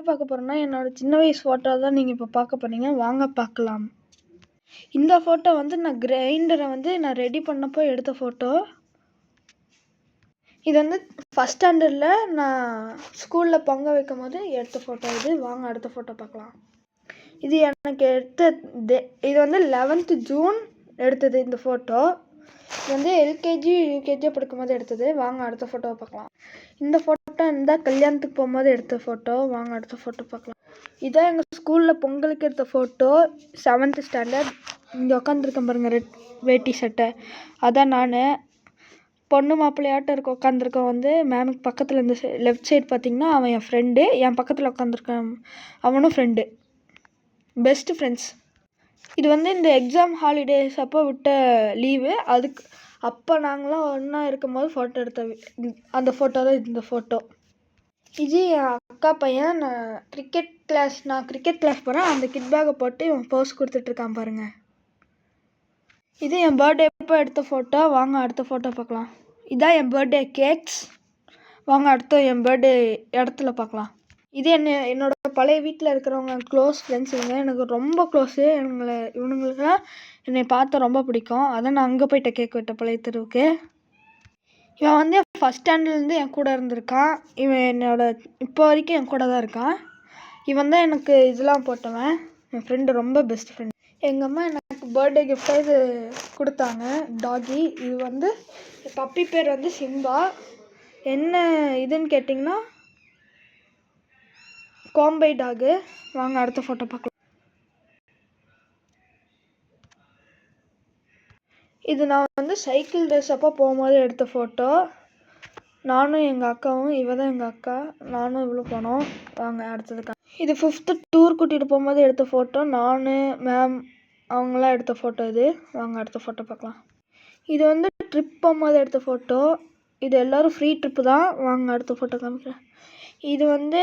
பார்க்க போகிறோன்னா என்னோட சின்ன வயசு ஃபோட்டோ தான் நீங்கள் இப்போ பார்க்க போகிறீங்க. வாங்க பார்க்கலாம். இந்த ஃபோட்டோ வந்து நான் கிரைண்டரை வந்து நான் ரெடி பண்ணப்போ எடுத்த ஃபோட்டோ. இது வந்து ஃபஸ்ட் ஸ்டாண்டர்டில் நான் ஸ்கூலில் பொங்க வைக்கும் போது எடுத்த ஃபோட்டோ இது. வாங்க அடுத்த ஃபோட்டோ பார்க்கலாம். இது எனக்கு இது வந்து 11th ஜூன் எடுத்தது இந்த ஃபோட்டோ. இது வந்து எல்கேஜி யூகேஜி படிக்கும்போது எடுத்தது. வாங்க அடுத்த ஃபோட்டோவை பார்க்கலாம். இந்த ஃபோட்டோ கல்யாணத்துக்கு போகும்போது எடுத்த ஃபோட்டோ. வாங்க அடுத்த ஃபோட்டோ பார்க்கலாம். இதான் எங்கள் ஸ்கூலில் பொங்கலுக்கு எடுத்த ஃபோட்டோ. 7th standard. இங்கே உட்காந்துருக்கேன் பாருங்கள், ரெட் வேட்டி சட்டை. அதான் நான் பொண்ணு மாப்பிள்ளையாட்டம் இருக்க உட்காந்துருக்கேன். வந்து மேமுக்கு பக்கத்தில் இந்த லெஃப்ட் சைடு பார்த்திங்கன்னா அவன் என் ஃப்ரெண்டு. என் பக்கத்தில் உட்காந்துருக்கான் அவனும் ஃப்ரெண்டு, பெஸ்ட்டு ஃப்ரெண்ட்ஸ். இது வந்து இந்த எக்ஸாம் ஹாலிடேஸ் அப்போ விட்ட லீவு. அப்போ நாங்களாம் ஒன்றா இருக்கும்போது ஃபோட்டோ எடுத்த அந்த ஃபோட்டோ தான் இந்த ஃபோட்டோ. இது என் அக்கா பையன். நான் கிரிக்கெட் கிளாஸ் போகிறேன். அந்த கிட் பேக்கை போட்டு இவன் போஸ் கொடுத்துட்ருக்கான் பாருங்கள். இது என் பர்த்டே அப்போ எடுத்த ஃபோட்டோ. வாங்க அடுத்த ஃபோட்டோ பார்க்கலாம். இதான் என் பர்த்டே கேக்ஸ். வாங்க அடுத்த என் பர்த்டே இடத்துல பார்க்கலாம். இது என்னோட பழைய வீட்டில் இருக்கிறவங்க க்ளோஸ் ஃப்ரெண்ட்ஸ். எனக்கு ரொம்ப க்ளோஸு. இவனுங்களுக்குலாம் என்னை பார்த்தா ரொம்ப பிடிக்கும். அதான் நான் அங்கே போய்ட்டு கேக் வெட்ட பழைய தெருவுக்கு. இவன் வந்து ஃபஸ்ட் ஸ்டாண்டர்ட்லேருந்து என் கூட இருந்திருக்கான். இவன் இப்போ வரைக்கும் என் கூட தான் இருக்கான். இவன் தான் எனக்கு இதெல்லாம் போட்டவன். என் ஃப்ரெண்டு, ரொம்ப பெஸ்ட் ஃப்ரெண்ட். எங்கள் அம்மா எனக்கு பர்த்டே கிஃப்டாக இது கொடுத்தாங்க, டாகி. இது வந்து பப்பி பேர் வந்து சிம்பா. என்ன இதுன்னு கேட்டிங்கன்னா கோம்பை டாகு. வாங்க அடுத்த ஃபோட்டோ பார்க்கலாம். இது நான் வந்து சைக்கிள் ரேஸ் அப்போ போகும்போது எடுத்த ஃபோட்டோ. நானும் எங்கள் அக்காவும், இவ தான் எங்கள் அக்கா, நானும் இவ்வளோ போனோம். வாங்க அடுத்ததுக்கா. இது 5th டூர் கூட்டிகிட்டு போகும்போது எடுத்த ஃபோட்டோ. நான், மேம் அவங்களாம் எடுத்த ஃபோட்டோ இது. வாங்க அடுத்த ஃபோட்டோ பார்க்கலாம். இது வந்து ட்ரிப் போகும்போது எடுத்த ஃபோட்டோ. இது எல்லோரும் ஃப்ரீ ட்ரிப்பு தான். வாங்க அடுத்த ஃபோட்டோ காமிக்கிறேன். இது வந்து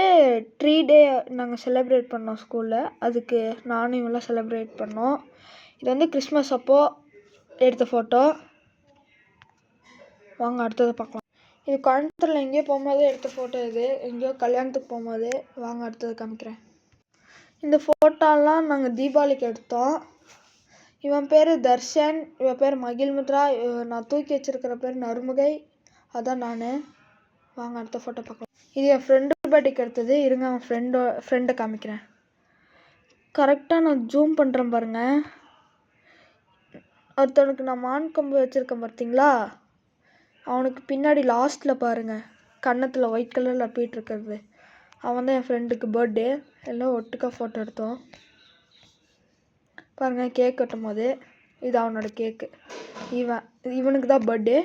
3 டே நாங்கள் செலிப்ரேட் பண்ணோம் ஸ்கூலில். அதுக்கு நானும் இவெல்லாம் செலிப்ரேட் பண்ணோம். இது வந்து கிறிஸ்மஸ் அப்போது எடுத்த ஃபோட்டோ. வாங்க அடுத்ததை பார்க்கலாம். இது கோயம்புத்தூரில் எங்கேயோ போகும்போது எடுத்த ஃபோட்டோ. இது எங்கேயோ கல்யாணத்துக்கு போகும்போது. வாங்க அடுத்தது காமிக்கிறேன். இந்த ஃபோட்டோலாம் நாங்கள் தீபாவளிக்கு எடுத்தோம். இவன் பேர் தர்ஷன், இவன் பேர் மகிழ்முத்ரா, நான் தூக்கி வச்சுருக்கிற பேர் நறுமுகை, அதான் நான். வாங்க அடுத்த ஃபோட்டோ பார்க்கலாம். இது என் ஃப்ரெண்டு பர்த்டேக்கு எடுத்தது. இருங்க அவன் ஃப்ரெண்டை காமிக்கிறேன். கரெக்டாக நான் ஜூம் பண்ணுறேன் பாருங்கள். ஒருத்தனுக்கு நான் மான் கொம்பு வச்சுருக்கேன் பார்த்தீங்களா, அவனுக்கு பின்னாடி லாஸ்ட்டில் பாருங்கள், கன்னத்தில் ஒயிட் கலரில் அப்பிட்டு இருக்கிறது, அவன் தான் என் ஃப்ரெண்டுக்கு பர்த்டே. எல்லாம் ஒட்டுக்கா ஃபோட்டோ எடுத்தோம் பாருங்கள். கேக் வெட்டும் போது இது அவனோட கேக்கு. இவனுக்கு தான் பர்த்டே.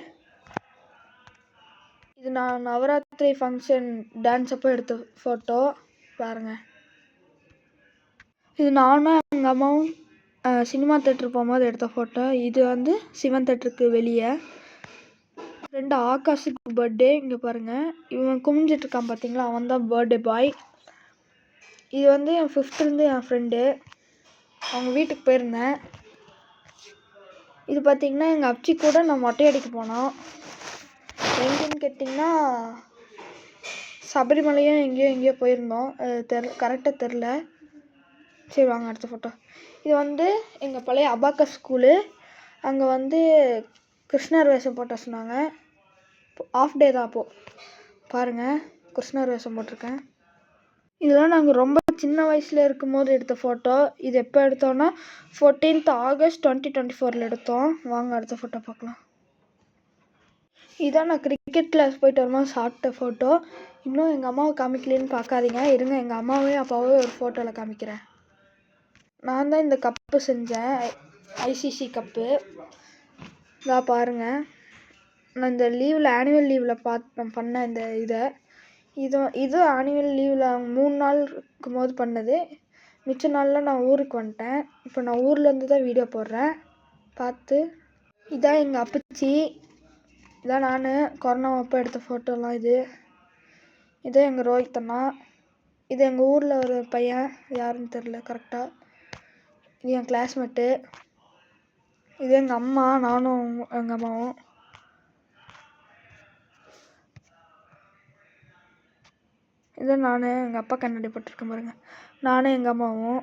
இது நான் நவராத்திரி ஃபங்க்ஷன் டான்ஸ் அப்போ எடுத்த ஃபோட்டோ பாருங்கள். இது நானும் எங்கள் அம்மாவும் சினிமா தேட்டருக்கு போகும்போது எடுத்த ஃபோட்டோ. இது வந்து சிவன் தேட்டருக்கு வெளியே. 2 ஆகாஷுக்கு பர்த்டே. இங்கே பாருங்கள், இவன் குமிஞ்சிட்ருக்கான் பார்த்தீங்களா, அவன் தான் பர்த்டே பாய். இது வந்து என் 5th என் ஃப்ரெண்டு. அவங்க வீட்டுக்கு போயிருந்தேன். இது பார்த்திங்கன்னா எங்கள் அப்ச்சி கூட நான் மொட்டை அடிக்க போனோம். எங்கேன்னு கேட்டிங்கன்னா சபரிமலையும் எங்கேயோ போயிருந்தோம். கரெக்டாக தெரில. சரி வாங்க அடுத்த ஃபோட்டோ. இது வந்து எங்கள் பழைய அபாக்கஸ் ஸ்கூலு. அங்கே வந்து கிருஷ்ணர் வேஷம் போட்ட சொன்னாங்க. ஆஃப் டே தான் அப்போது. பாருங்கள், கிருஷ்ணர் வேஷம் போட்டிருக்கேன். இதெல்லாம் நாங்கள் ரொம்ப சின்ன வயசில் இருக்கும்போது எடுத்த ஃபோட்டோ. இது எப்போ எடுத்தோன்னா 14th ஆகஸ்ட் 2024 எடுத்தோம். வாங்க அடுத்த ஃபோட்டோ பார்க்கலாம். இதான் நான் கிரிக்கெட் கிளாஸ் போயிட்டு வரும்போது சாப்பிட்ட ஃபோட்டோ. இன்னும் எங்கள் அம்மாவை காமிக்கலன்னு பார்க்காதீங்க, இருங்க எங்கள் அம்மாவையும் அப்பாவே ஒரு ஃபோட்டோவில் காமிக்கிறேன். நான் தான் இந்த கப்பு செஞ்சேன், ஐசிசி கப்பு. இதான் பாருங்கள், நான் இந்த ஆனுவல் லீவில் நான் பண்ண இந்த இது ஆனுவல் லீவில் 3 நாள் இருக்கும்போது பண்ணது. மிச்ச நாளில் நான் ஊருக்கு வந்துட்டேன். இப்போ நான் ஊர்லேருந்து தான் வீடியோ போடுறேன், பார்த்து. இதான் எங்கள் அப்பச்சி. இதான் நான் கொரோனா அப்போ எடுத்த ஃபோட்டோலாம். இது எங்கள் ரோஹித் அண்ணா. இது எங்கள் ஊரில் ஒரு பையன், யாருன்னு தெரில கரெக்டாக. இது என் கிளாஸ்மேட்டு. இது எங்கள் அம்மா, நானும் எங்கள் அம்மாவும். இதை நான் எங்கள் அப்பா கண்ணாடி போட்டிருக்கேன் பாருங்கள். நானும் எங்கள் அம்மாவும்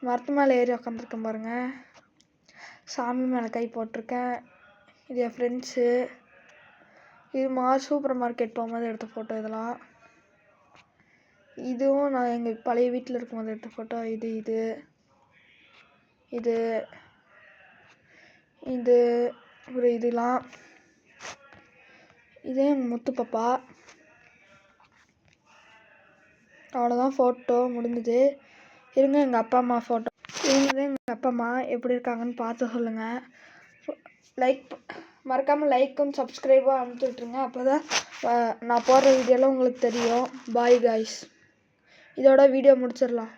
மரத்து மேலே ஏறி உக்காந்துருக்கேன் பாருங்கள். சாமி மேலே கை போட்டிருக்கேன். இது என் ஃப்ரெண்ட்ஸு. இது சூப்பர் மார்க்கெட் போகும்போது எடுத்த ஃபோட்டோ. இதெல்லாம் இதுவும் நான் எங்கள் பழைய வீட்டில் இருக்கும்போது எடுத்த ஃபோட்டோ. இது இது இது இது ஒரு இதெல்லாம் இதே எங்கள் முத்து பாப்பா. அவ்வளோதான், ஃபோட்டோ முடிஞ்சுது. இருங்க எங்கள் அப்பா அம்மா ஃபோட்டோ. இவங்க தான் எங்கள் அப்பா அம்மா. எப்படி இருக்காங்கன்னு பார்த்து சொல்லுங்கள். மறக்காமல் லைக்கும் சப்ஸ்கிரைபும் அனுப்பிச்சி விட்ருங்க. அப்போ தான் நான் போடுற வீடியோலாம் உங்களுக்கு தெரியும். Bye guys. இதோட வீடியோ முடிச்சிடலாம்.